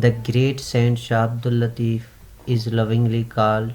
The great Saint Shah Abdul Latif is lovingly called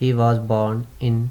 He was born in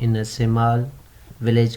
in a small village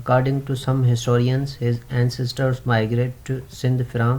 According to some historians, his ancestors migrated to Sindh from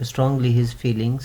strongly his feelings।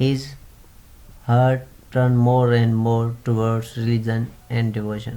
His heart turned more and more towards religion and devotion।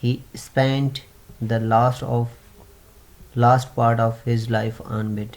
He spent the last part of his life on bed।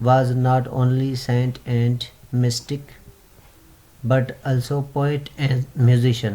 was not only saint and mystic but also poet and musician।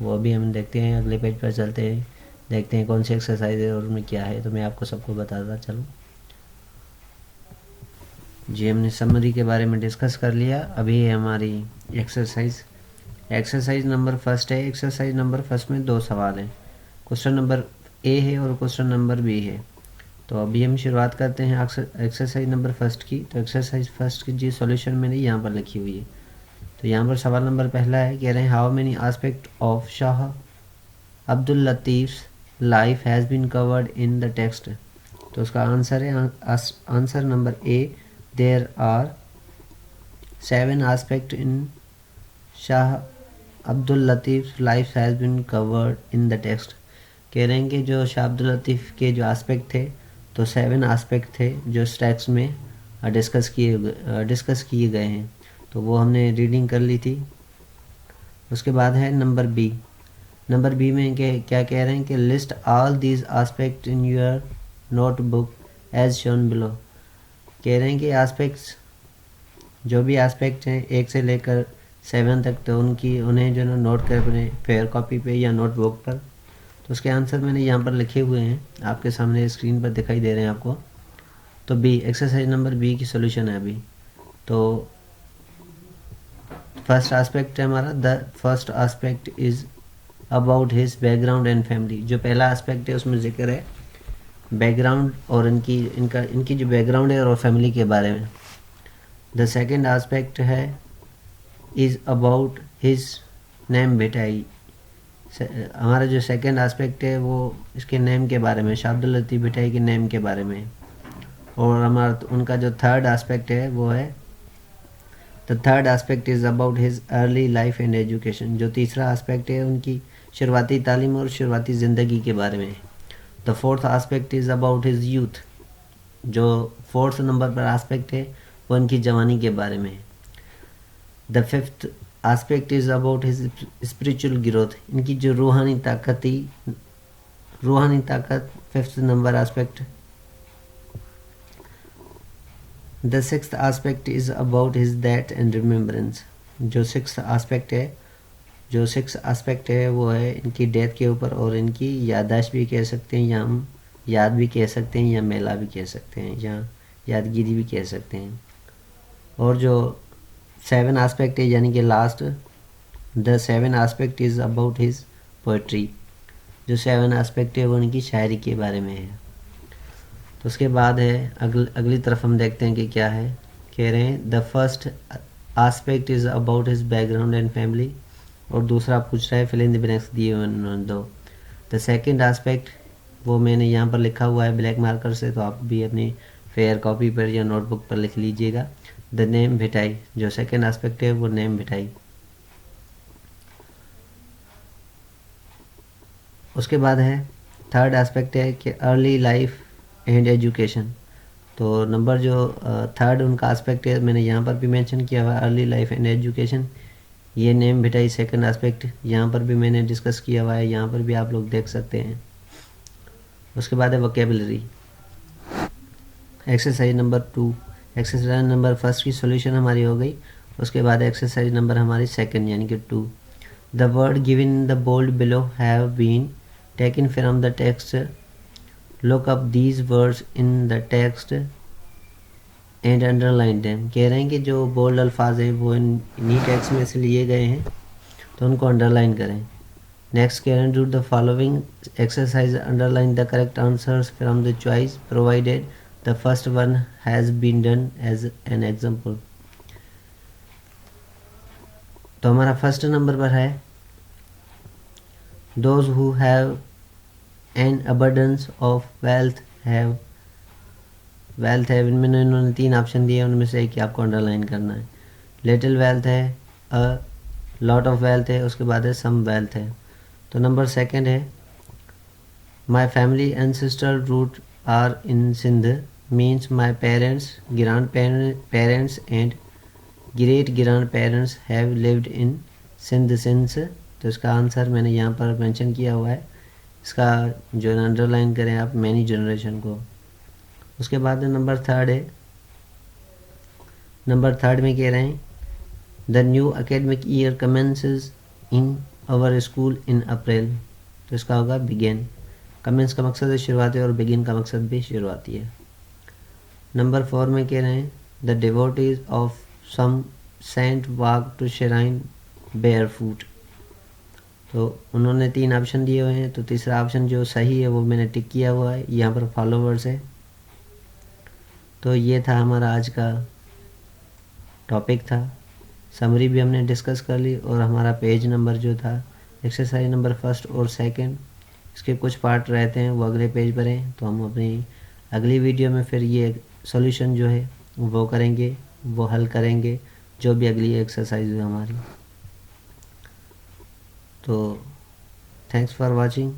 وہ بھی ہم دیکھتے ہیں. اگلے page پر چلتے ہیں, دیکھتے ہیں کون سی ایکسرسائز ہے اور ان میں کیا ہے. تو میں آپ کو سب کو بتاتا چلوں. جی ہم نے سمری کے بارے میں ڈسکس کر لیا. ابھی ہے ہماری ایکسرسائز نمبر فرسٹ ہے. ایکسرسائز نمبر فرسٹ میں 2 سوال ہیں. کوشچن نمبر اے ہے اور کوشچن نمبر بی ہے. تو ابھی ہم شروعات کرتے ہیں ایکسرسائز نمبر فرسٹ کی. تو ایکسرسائز فرسٹ کی جی سولوشن میں نے یہاں پر لکھی ہوئی ہے. تو یہاں پر سوال نمبر پہلا ہے, کہہ رہے ہیں how many aspect of Shah Abdul Latif's life has been covered in the text. تو اس کا آنسر ہے answer number A, there are 7 aspect in Shah Abdul Latif life has been covered in the text. کہہ رہے ہیں کہ جو شاہ عبد اللطیف کے جو آسپیکٹ تھے تو 7 آسپیکٹ تھے جو اس ٹیکسٹ میں ڈسکس کیے گئے ہیں. تو وہ ہم نے ریڈنگ کر لی تھی. اس کے بعد ہے نمبر بی. نمبر بی میں کیا کہہ رہے ہیں کہ list all these aspect in your notebook as shown below. کہہ رہے ہیں کہ آسپیکٹس جو بھی آسپیکٹ ہیں 1 سے لے کر 7 تک, تو انہیں جو ہے نوٹ کر اپنے فیئر کاپی پہ یا نوٹ بک پر. تو اس کے آنسر میں نے یہاں پر لکھے ہوئے ہیں, آپ کے سامنے اسکرین پر دکھائی دے رہے ہیں آپ کو. تو بی ایکسرسائز نمبر بی کی سولوشن ہے ابھی. تو فرسٹ آسپیکٹ ہے ہمارا, the first aspect is about his back ground and family. جو پہلا آسپیکٹ ہے اس میں ذکر ہے بیک گراؤنڈ اور ان کی جو بیک گراؤنڈ ہے اور فیملی کے بارے میں. دا سیکنڈ آسپیکٹ ہے از اباؤٹ ہز نیم بھٹائی. ہمارا جو سیکنڈ آسپیکٹ ہے وہ اس کے نیم کے بارے میں, شاہ عبد اللطیف بھٹائی کے نیم کے بارے میں. اور ہمارا ان کا جو تھرڈ آسپیکٹ ہے وہ ہے the third aspect is about his early life and education. جو تیسرا آسپیکٹ ہے ان کی شروعاتی تعلیم اور شروعاتی زندگی کے بارے میں. The fourth aspect is about his youth. جو فورتھ نمبر پر آسپیکٹ ہے وہ ان کی جوانی کے بارے میں. The fifth aspect is about his spiritual growth. ان کی جو روحانی طاقت fifth number aspect. The sixth aspect is about his death and remembrance. جو سکس آسپیکٹ ہے وہ ہے ان کی ڈیتھ کے اوپر اور ان کی یادداشت بھی کہہ سکتے ہیں, یا ہم یاد بھی کہہ سکتے ہیں, یا میلہ بھی کہہ سکتے ہیں, یا یادگیری بھی کہہ سکتے ہیں. اور جو 7 آسپیکٹ ہے یعنی کہ last, the 7 aspect is about his poetry. جو 7 آسپیکٹ ہے وہ ان کی شاعری کے بارے میں ہے. تو اس کے بعد ہے اگلی طرف ہم دیکھتے ہیں کہ کیا ہے. کہہ رہے ہیں the first aspect is about his back ground and family. اور دوسرا پوچھ رہا ہے فل ان دی بلینکس دیے ہوئے دو. دا سیکنڈ آسپیکٹ وہ میں نے یہاں پر لکھا ہوا ہے بلیک مارکر سے, تو آپ بھی اپنی فیئر کاپی پر یا نوٹ بک پر لکھ لیجئے گا. دا نیم بھٹائی. جو سیکنڈ آسپیکٹ ہے وہ نیم بھٹائی. اس کے بعد ہے تھرڈ آسپیکٹ ہے کہ ارلی لائف اینڈ ایجوکیشن. تو نمبر جو تھرڈ ان کا آسپیکٹ ہے میں نے یہاں پر بھی مینشن کیا ہوا ہے ارلی لائف اینڈ ایجوکیشن. یہ نیم بھٹائی سیکنڈ آسپیکٹ یہاں پر بھی میں نے ڈسکس کیا ہوا ہے, یہاں پر بھی آپ لوگ دیکھ سکتے ہیں. اس کے بعد ہے vocabulary. Exercise number 2. Exercise number first کی سولوشن ہماری ہو گئی. اس کے بعد ایکسرسائز نمبر ہماری سیکنڈ یعنی کہ 2. The word given in the bold below have been taken from the text. Look up these words in the text and underline them. کہہ رہے ہیں کہ جو بولڈ الفاظ ہیں وہ انہی ٹیکسٹ میں سے لیے گئے ہیں تو ان کو انڈر لائن کریں. نیکسٹ کہہ رہے ہیں do the following exercise under line the correct answers from the choice provided. The first one has been done as an example. تو ہمارا فرسٹ نمبر پر ہے those who have an abundance of wealth have. Wealth ہے ان میں انہوں نے 3 option دیے, ان میں سے ایک آپ کو انڈر لائن کرنا ہے. لٹل ویلتھ ہے, لاٹ آف ویلتھ ہے, اس کے بعد ہے سم ویلتھ ہے. تو نمبر سیکنڈ ہے my family ancestral root are in Sindh means my parents grandparents and great grandparents have lived in Sindh since. تو اس کا آنسر میں نے یہاں پر مینشن کیا ہوا ہے, اس کا جو انڈر لائن کریں آپ مینی جنریشن کو. اس کے بعد نمبر تھرڈ ہے. نمبر تھرڈ میں کہہ رہے ہیں the new academic year commences in our school in April. تو اس کا ہوگا begin. commence کا مقصد ہے شروعاتی اور begin کا مقصد بھی شروعاتی ہے. نمبر 4 میں کہہ رہے ہیں the devotees of some saint walk to shrine barefoot. تو انہوں نے 3 آپشن دیے ہوئے ہیں، تو تیسرا آپشن جو صحیح ہے وہ میں نے ٹک کیا ہوا ہے، یہاں پر فالوورز ہے. تو یہ تھا ہمارا آج کا ٹاپک تھا. سمری بھی ہم نے ڈسکس کر لی، اور ہمارا پیج نمبر جو تھا ایکسرسائز نمبر 1 اور 2 اس کے کچھ پارٹ رہتے ہیں وہ اگلے پیج پر ہیں. تو ہم اپنی اگلی ویڈیو میں پھر یہ سولوشن جو ہے وہ کریں گے، وہ حل کریں گے جو بھی اگلی ایکسرسائز ہے ہماری. تو تھینکس فار واچنگ.